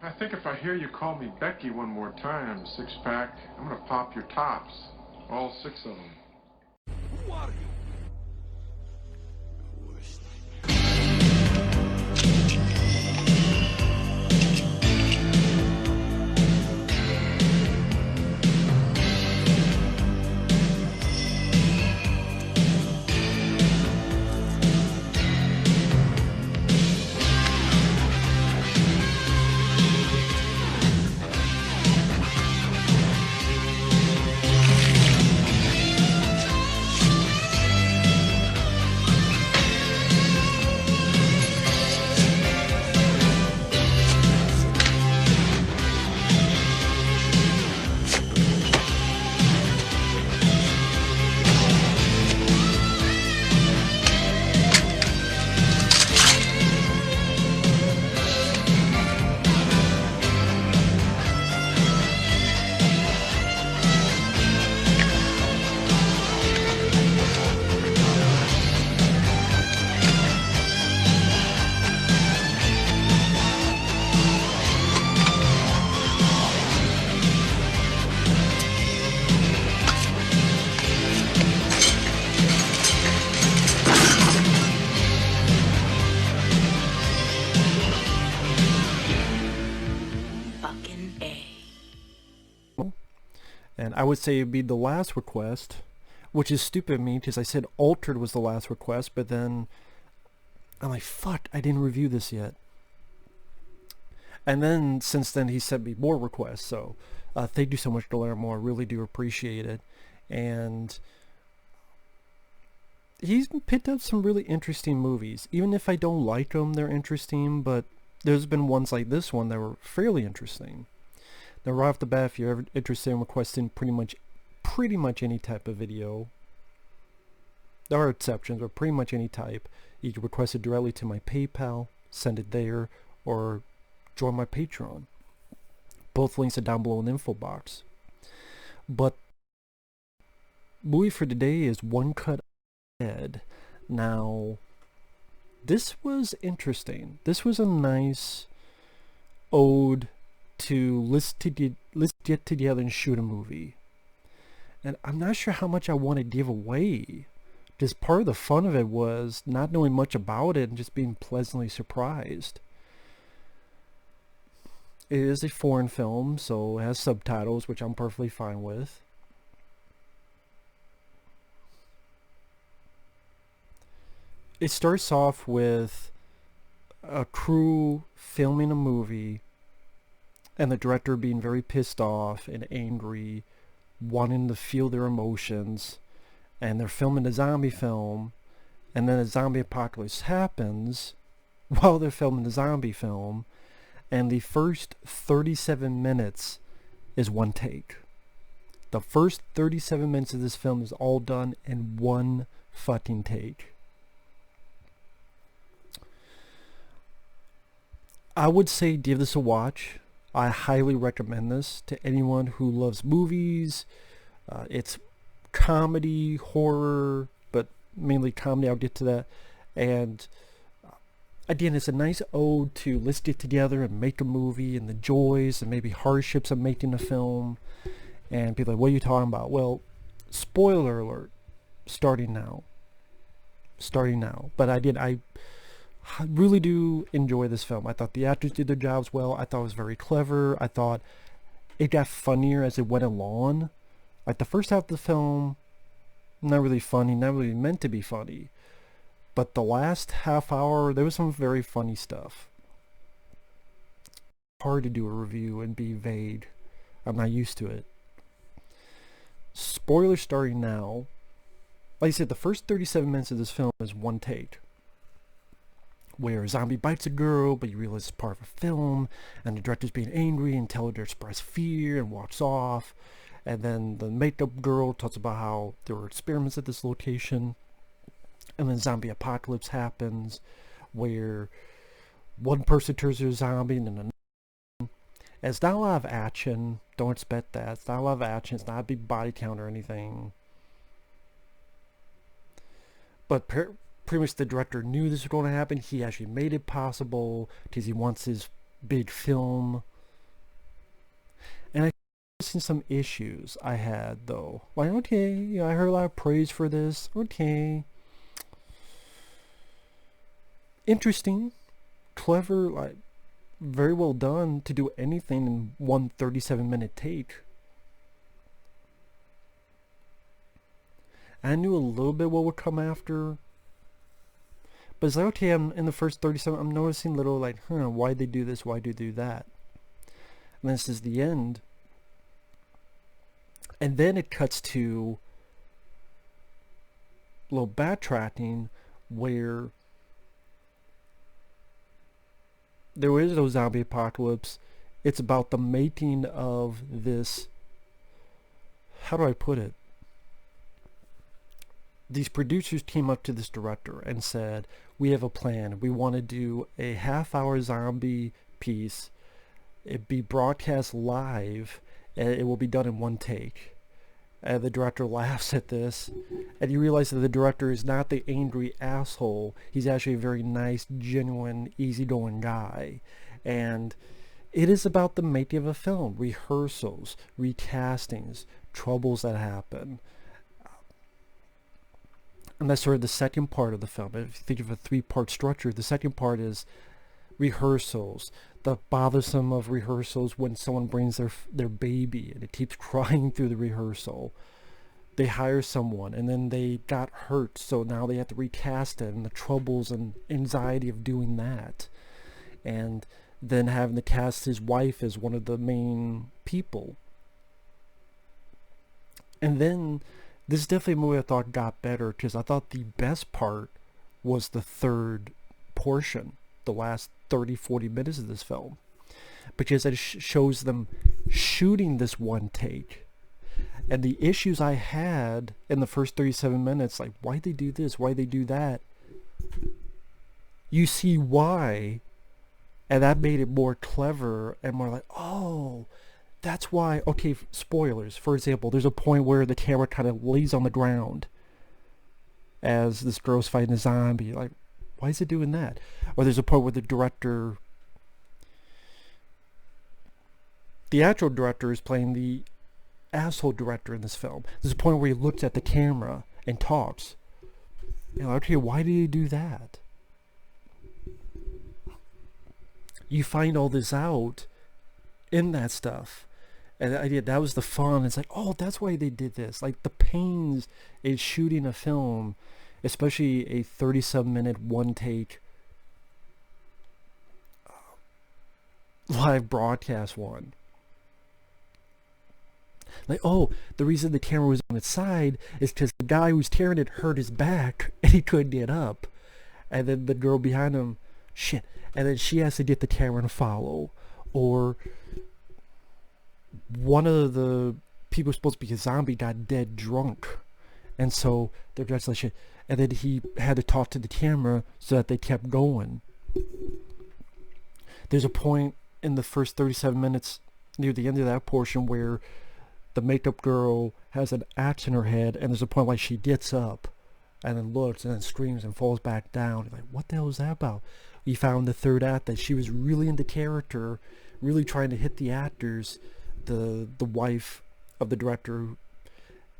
I think if I hear you call me Becky one more time, six-pack, I'm gonna pop your tops. All six of them. Who are you? And I would say it'd be the last request, which is stupid of me because I said Altered was the last request, but then I'm like, fuck, I didn't review this yet. And then since then he sent me more requests, so thank you so much, Guillermo. I really do appreciate it. And he's picked up some really interesting movies. Even if I don't like them, they're interesting, but there's been ones like this one that were fairly interesting. Now, right off the bat, if you're ever interested in requesting pretty much any type of video, there are exceptions, but pretty much any type, you can request it directly to my PayPal, send it there, or join my Patreon. Both links are down below in the info box. But movie for today is One Cut Ahead. Now, this was interesting. This was a nice ode to let's get together and shoot a movie. And I'm not sure how much I want to give away, because part of the fun of it was not knowing much about it and just being pleasantly surprised. It is a foreign film, so it has subtitles, which I'm perfectly fine with. It starts off with a crew filming a movie and the director being very pissed off and angry, wanting to feel their emotions, and they're filming a zombie film, and then a zombie apocalypse happens while they're filming the zombie film, and the first 37 minutes is one take. The first 37 minutes of this film is all done in one fucking take. I would say give this a watch. I highly recommend this to anyone who loves movies. It's comedy, horror, but mainly comedy. I'll get to that. And again, it's a nice ode to let's get together and make a movie and the joys and maybe hardships of making a film. And people are like, what are you talking about? Well, spoiler alert, starting now. But I really do enjoy this film. I thought the actors did their jobs well. I thought it was very clever. I thought it got funnier as it went along. Like the first half of the film, not really funny, not really meant to be funny. But the last half hour, there was some very funny stuff. Hard to do a review and be vague. I'm not used to it. Spoiler starting now. Like I said, the first 37 minutes of this film is one take, where a zombie bites a girl, but you realize it's part of a film, and the director's being angry and telling her to express fear and walks off. And then the makeup girl talks about how there were experiments at this location. And then zombie apocalypse happens, where one person turns into a zombie and then another. And it's not a lot of action. Don't expect that. It's not a lot of action. It's not a big body count or anything. But pretty much the director knew this was going to happen. He actually made it possible because he wants his big film Seen some issues I had though. Like, okay, yeah, I heard a lot of praise for this. Okay. Interesting, clever, like very well done to do anything in one 37-minute take. I knew a little bit what would come after. But it's like, okay, I'm in the first 37, I'm noticing little like, why'd they do this? Why'd they do that? And this is the end. And then it cuts to a little backtracking where there is no zombie apocalypse. It's about the making of this, how do I put it? These producers came up to this director and said, we have a plan. We want to do a half-hour zombie piece. It be broadcast live, and it will be done in one take. And the director laughs at this, and you realize that the director is not the angry asshole. He's actually a very nice, genuine, easygoing guy. And it is about the making of a film. Rehearsals, recastings, troubles that happen. And that's sort of the second part of the film. If you think of a three-part structure, the second part is rehearsals. The bothersome of rehearsals when someone brings their baby and it keeps crying through the rehearsal. They hire someone and then they got hurt, so now they have to recast it, and the troubles and anxiety of doing that. And then having to cast his wife as one of the main people. And then this is definitely a movie I thought got better, because I thought the best part was the third portion, the last 30-40 minutes of this film, because it shows them shooting this one take. And the issues I had in the first 37 minutes, like, why'd they do this? Why'd they do that? You see why, and that made it more clever and more like, oh, that's why. Okay, spoilers. For example, there's a point where the camera kind of lays on the ground as this girl's fighting a zombie. Like, why is it doing that? Or there's a point where the actual director is playing the asshole director in this film. There's a point where he looks at the camera and talks. You know, okay, why did he do that? You find all this out in that stuff. And the idea, that was the fun. It's like, oh, that's why they did this. Like, the pains in shooting a film, especially a 37-minute one-take live broadcast one. Like, oh, the reason the camera was on its side is because the guy who was tearing it hurt his back and he couldn't get up. And then the girl behind him, shit. And then she has to get the camera to follow. Or one of the people supposed to be a zombie got dead drunk, and so they're just like shit, and then he had to talk to the camera so that they kept going. There's a point in the first 37 minutes near the end of that portion where the makeup girl has an axe in her head, and there's a point like she gets up and then looks and then screams and falls back down. You're like, what the hell is that about? We found the third act that she was really into character, really trying to hit the actors, the wife of the director,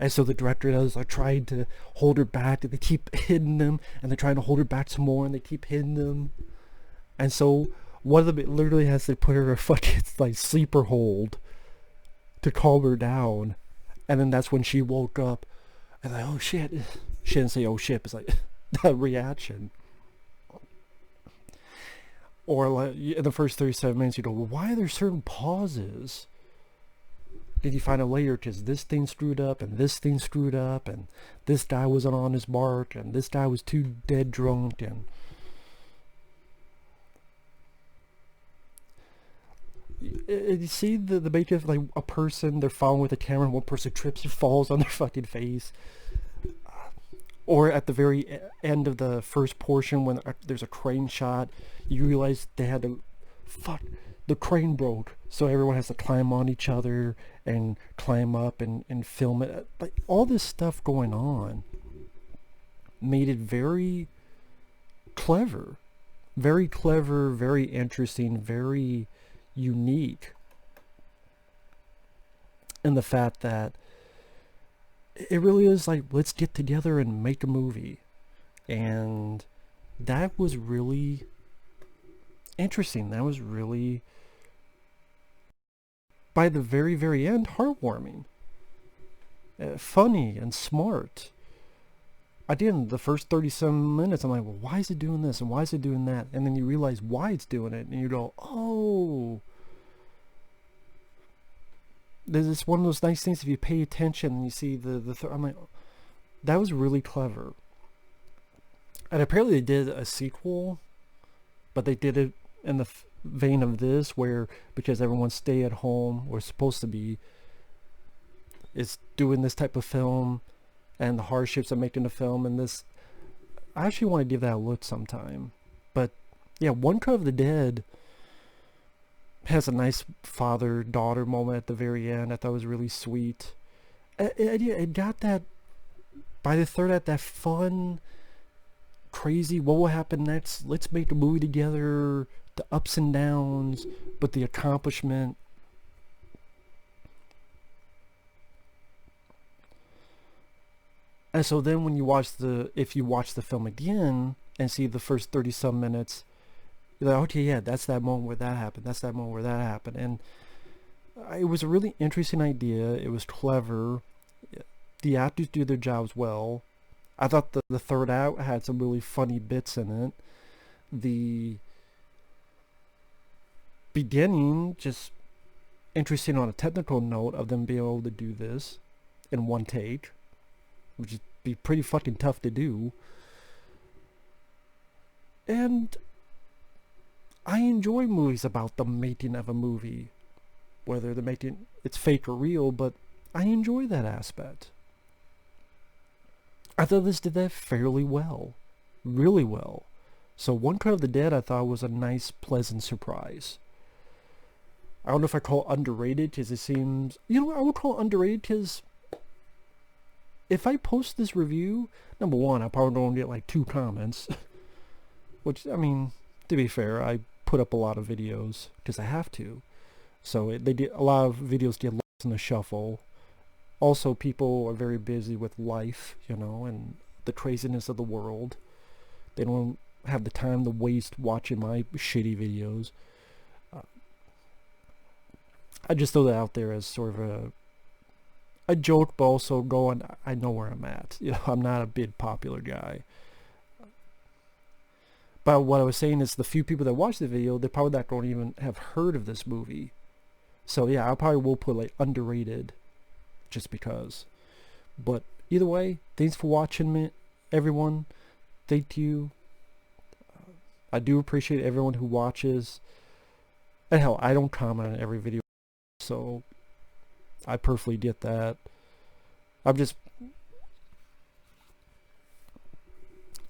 and so the director is like trying to hold her back, and they keep hitting them, and they're trying to hold her back some more, and they keep hitting them, and so one of them literally has to put her in a fucking like sleeper hold to calm her down, and then that's when she woke up, and like, oh shit. She didn't say oh shit, it's like that reaction. Or like in the first 37 minutes you go, well, why are there certain pauses? Did you find out later because this thing screwed up and this thing screwed up and this guy wasn't on his mark and this guy was too dead drunk, and you see the make of like a person, they're following with a camera and one person trips and falls on their fucking face. Or at the very end of the first portion when there's a crane shot, you realize they had to, the crane broke, so everyone has to climb on each other and climb up and film it. Like, all this stuff going on made it very clever, very interesting, very unique. and the fact that it really is like, let's get together and make a movie. And that was really interesting. That was really, by the very, very end, heartwarming. Funny and smart. I did the first 37 minutes, I'm like, well, why is it doing this and why is it doing that? And then you realize why it's doing it, and you go, oh. It's one of those nice things if you pay attention and you see I'm like, that was really clever. And apparently they did a sequel, but they did it in the vein of this, where because everyone's stay at home, or supposed to be, is doing this type of film, and the hardships of making the film, and this, I actually want to give that a look sometime. But yeah, One Cut of the Dead has a nice father-daughter moment at the very end. I thought it was really sweet. It got that, by the third act, that fun, crazy, what will happen next? Let's make a movie together, the ups and downs, but the accomplishment. And so then when you watch if you watch the film again and see the first 30-some minutes, you're like, okay, yeah, that's that moment where that happened. That's that moment where that happened. And it was a really interesting idea. It was clever. The actors do their jobs well. I thought the third act had some really funny bits in it. The beginning, just interesting on a technical note of them being able to do this in one take, which would be pretty fucking tough to do. And I enjoy movies about the making of a movie, whether the making it's fake or real, but I enjoy that aspect. I thought this did that fairly well, really well. So One Cut of the Dead I thought was a nice, pleasant surprise. I don't know if I call it underrated, because it seems, I would call it underrated because if I post this review, number one, I probably don't get like 2 comments, which, I mean, to be fair, I put up a lot of videos because I have to. So they did, a lot of videos get lost in the shuffle. Also, people are very busy with life, and the craziness of the world. They don't have the time to waste watching my shitty videos. I just throw that out there as sort of a joke, but also going, I know where I'm at. I'm not a big popular guy. But what I was saying is the few people that watch the video, they probably not going to even have heard of this movie. So yeah, I probably will put like underrated, just because. But either way, thanks for watching me, everyone. Thank you. I do appreciate everyone who watches. And hell, I don't comment on every video, so I perfectly get that.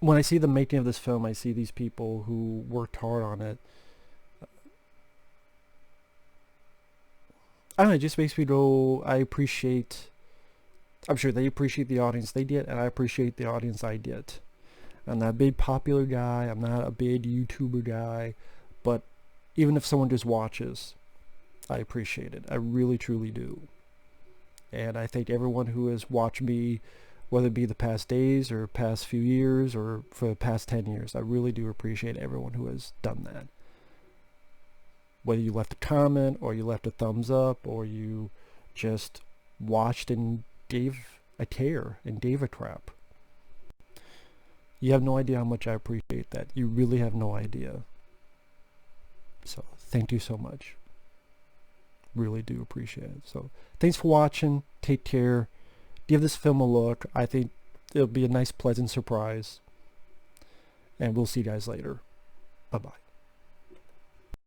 When I see the making of this film, I see these people who worked hard on it. I don't know, it just makes me go, I'm sure they appreciate the audience they get, and I appreciate the audience I get. I'm not a big popular guy, I'm not a big YouTuber guy, but even if someone just watches, I appreciate it. I really, truly do. And I thank everyone who has watched me, whether it be the past days or past few years or for the past 10 years. I really do appreciate everyone who has done that. Whether you left a comment or you left a thumbs up or you just watched and gave a care and gave a crap. You have no idea how much I appreciate that. You really have no idea. So thank you so much. Really do appreciate it. So thanks for watching. Take care. Give this film a look. I think it'll be a nice, pleasant surprise. And we'll see you guys later. Bye-bye.